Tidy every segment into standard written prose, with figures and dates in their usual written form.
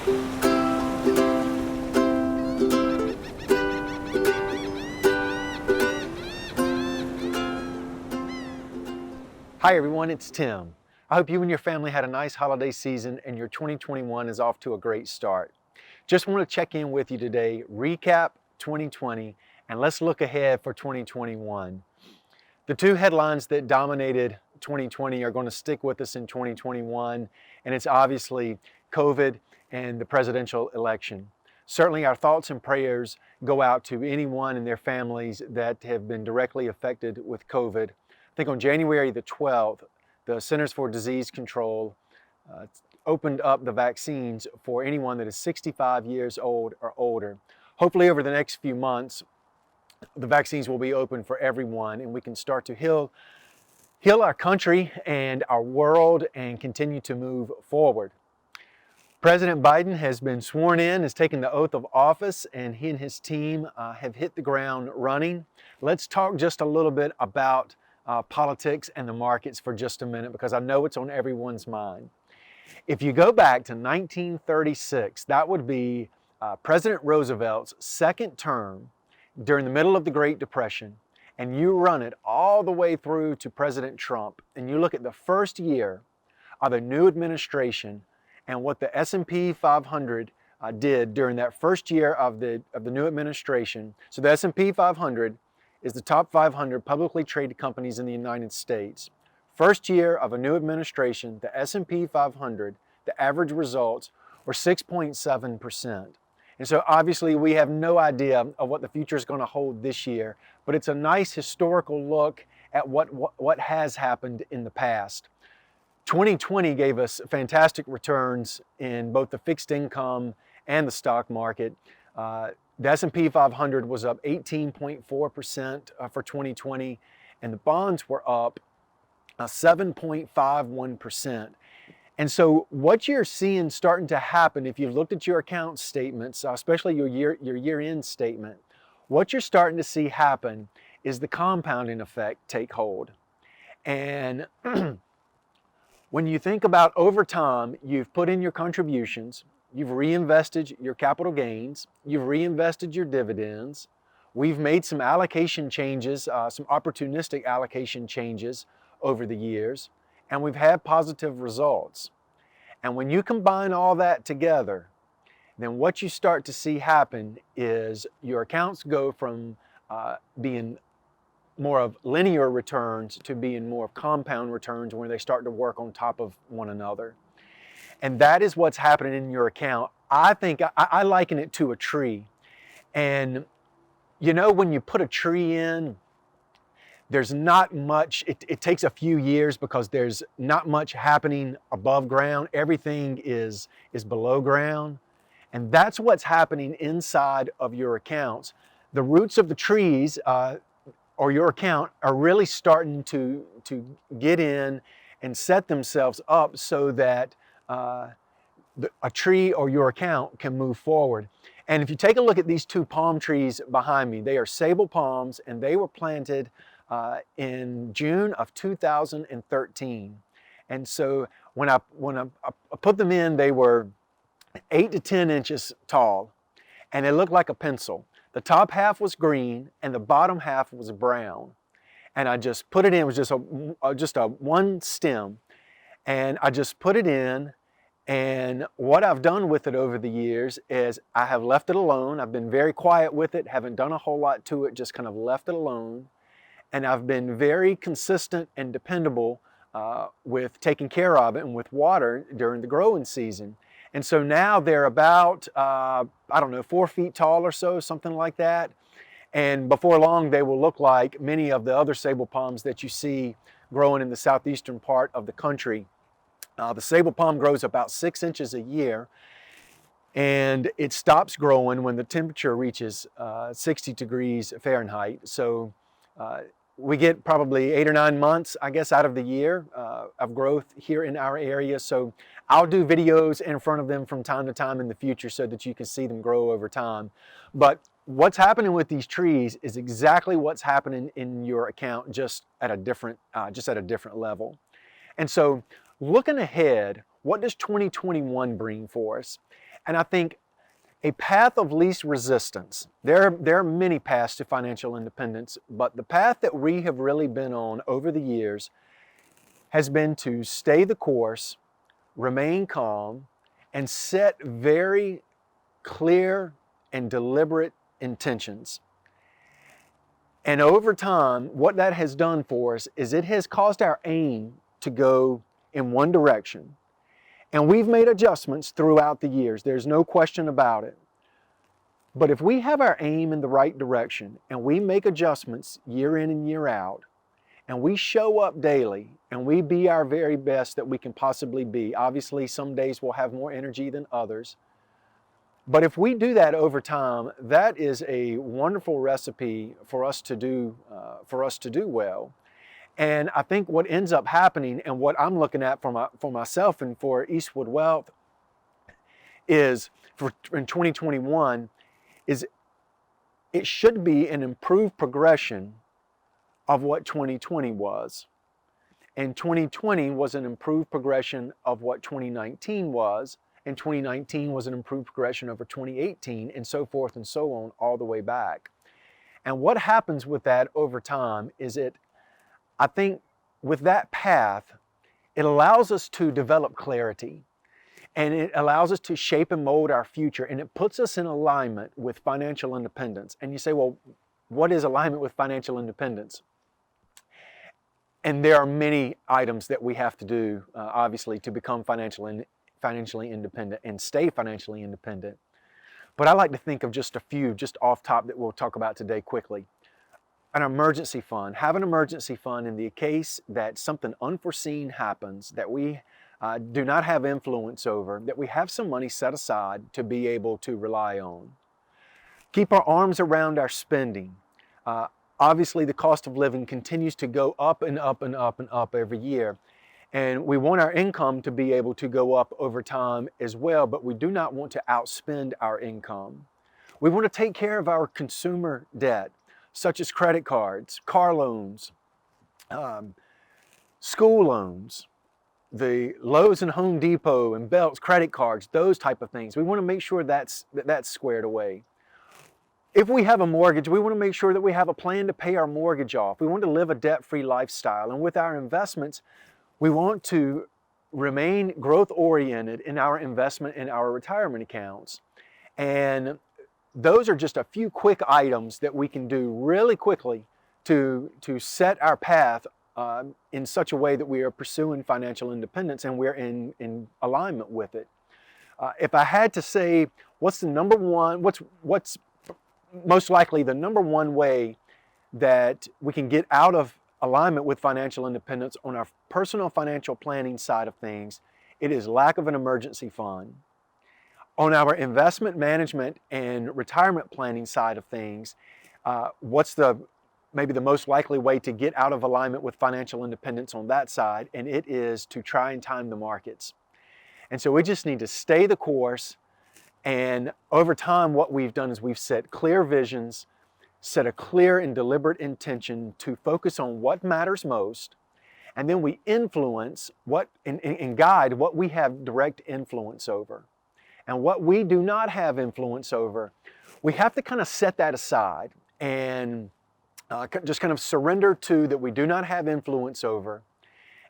Hi everyone, it's Tim. I hope you and your family had a nice holiday season and your 2021 is off to a great start. Just want to check in with you today, recap 2020, and let's look ahead for 2021. The two headlines that dominated 2020 are going to stick with us in 2021, and it's obviously COVID and the presidential election. Certainly our thoughts and prayers go out to anyone and their families that have been directly affected with COVID. I think on January the 12th, the Centers for Disease Control opened up the vaccines for anyone that is 65 years old or older. Hopefully over the next few months, the vaccines will be open for everyone and we can start to heal our country and our world and continue to move forward. President Biden has been sworn in, has taken the oath of office, and he and his team have hit the ground running. Let's talk just a little bit about politics and the markets for just a minute because I know it's on everyone's mind. If you go back to 1936, that would be President Roosevelt's second term during the middle of the Great Depression, and you run it all the way through to President Trump, and you look at the first year of a new administration and what the S&P 500 did during that first year of the new administration. So the S&P 500 is the top 500 publicly traded companies in the United States. First year of a new administration, the S&P 500, the average results were 6.7%. And so obviously we have no idea of what the future is going to hold this year, but it's a nice historical look at what has happened in the past. 2020 gave us fantastic returns in both the fixed income and the stock market. The S&P 500 was up 18.4% for 2020, and the bonds were up 7.51%. And so what you're seeing starting to happen, if you've looked at your account statements, especially your year-end statement, what you're starting to see happen is the compounding effect take hold. And when you think about over time, you've put in your contributions, you've reinvested your capital gains, you've reinvested your dividends, we've made some allocation changes, some opportunistic allocation changes over the years, and we've had positive results. And when you combine all that together, then what you start to see happen is your accounts go from being more of linear returns to being more of compound returns where they start to work on top of one another. And that is what's happening in your account. I think I liken it to a tree. And you know, when you put a tree in, there's not much, it takes a few years because there's not much happening above ground. Everything is below ground. And that's what's happening inside of your accounts. The roots of the trees or your account are really starting to get in and set themselves up so that a tree or your account can move forward. And if you take a look at these two palm trees behind me, they are sable palms and they were planted in June of 2013. And so when I put them in, they were 8 to 10 inches tall and it looked like a pencil. The top half was green and the bottom half was brown. And I just put it in, it was just a one stem. And I just put it in, and what I've done with it over the years is I have left it alone. I've been very quiet with it, haven't done a whole lot to it, just kind of left it alone. And I've been very consistent and dependable with taking care of it and with water during the growing season. And so now they're about, 4 feet tall or so, something like that. And before long, they will look like many of the other sable palms that you see growing in the southeastern part of the country. The sable palm grows about 6 inches a year, and it stops growing when the temperature reaches 60 degrees Fahrenheit. So we get probably 8 or 9 months, I guess, out of the year of growth here in our area. So I'll do videos in front of them from time to time in the future so that you can see them grow over time. But what's happening with these trees is exactly what's happening in your account, just at a different level. And so looking ahead, what does 2021 bring for us? And I think a path of least resistance, there are many paths to financial independence, but the path that we have really been on over the years has been to stay the course, remain calm, and set very clear and deliberate intentions. And over time, what that has done for us is it has caused our aim to go in one direction. And we've made adjustments throughout the years. There's no question about it. But if we have our aim in the right direction and we make adjustments year in and year out, and we show up daily and we be our very best that we can possibly be, obviously some days we'll have more energy than others. But if we do that over time, that is a wonderful recipe for us to do well. And I think what ends up happening, and what I'm looking at for myself and for Eastwood Wealth, is in 2021, is it should be an improved progression of what 2020 was. And 2020 was an improved progression of what 2019 was, and 2019 was an improved progression over 2018, and so forth and so on, all the way back. And what happens with that over time is I think with that path, it allows us to develop clarity, and it allows us to shape and mold our future, and it puts us in alignment with financial independence. And you say, well, what is alignment with financial independence? And there are many items that we have to do, obviously, to become financially independent and stay financially independent. But I like to think of just a few, just off top, that we'll talk about today quickly. An emergency fund. Have an emergency fund in the case that something unforeseen happens that we do not have influence over, that we have some money set aside to be able to rely on. Keep our arms around our spending. Obviously, the cost of living continues to go up and up and up and up every year. And we want our income to be able to go up over time as well, but we do not want to outspend our income. We want to take care of our consumer debt, such as credit cards, car loans, school loans, the Lowe's and Home Depot and Belts credit cards, those type of things. We want to make sure that's squared away. If we have a mortgage, we want to make sure that we have a plan to pay our mortgage off. We want to live a debt-free lifestyle. And with our investments, we want to remain growth-oriented in our investment in our retirement accounts. And those are just a few quick items that we can do really quickly to set our path in such a way that we are pursuing financial independence and we're in alignment with it. If I had to say what's most likely the number one way that we can get out of alignment with financial independence on our personal financial planning side of things, it is lack of an emergency fund. On our investment management and retirement planning side of things, what's maybe the most likely way to get out of alignment with financial independence on that side? And it is to try and time the markets. And so we just need to stay the course. And over time, what we've done is we've set clear visions, set a clear and deliberate intention to focus on what matters most, and then we influence and guide what we have direct influence over. And what we do not have influence over, we have to kind of set that aside and just kind of surrender to that we do not have influence over,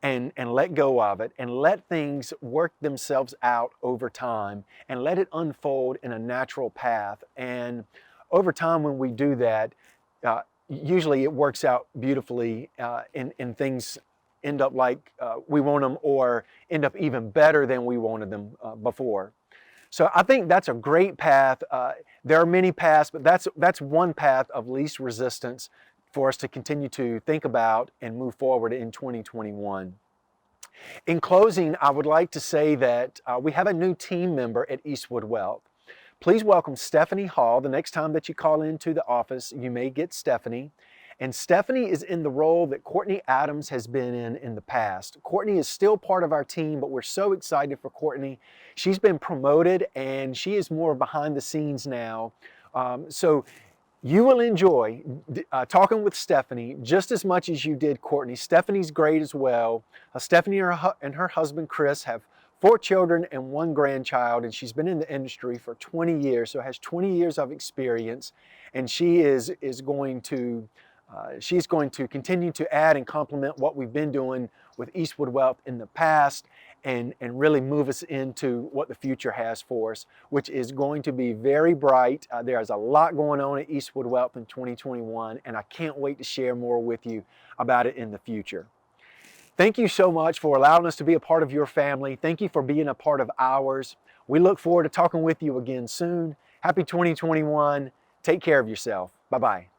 and let go of it and let things work themselves out over time and let it unfold in a natural path. And over time, when we do that, usually it works out beautifully and things end up like we want them or end up even better than we wanted them before. So I think that's a great path. There are many paths, but that's one path of least resistance for us to continue to think about and move forward in 2021. In closing, I would like to say that we have a new team member at Eastwood Wealth. Please welcome Stephanie Hall. The next time that you call into the office, you may get Stephanie. And Stephanie is in the role that Courtney Adams has been in the past. Courtney is still part of our team, but we're so excited for Courtney. She's been promoted and she is more behind the scenes now. So you will enjoy talking with Stephanie just as much as you did Courtney. Stephanie's great as well. Stephanie and her husband Chris have 4 children and 1 grandchild, and she's been in the industry for 20 years, so has 20 years of experience, and she's going to continue to add and complement what we've been doing with Eastwood Wealth in the past, and really move us into what the future has for us, which is going to be very bright. There's a lot going on at Eastwood Wealth in 2021, and I can't wait to share more with you about it in the future. Thank you so much for allowing us to be a part of your family. Thank you for being a part of ours. We look forward to talking with you again soon. Happy 2021. Take care of yourself. Bye-bye.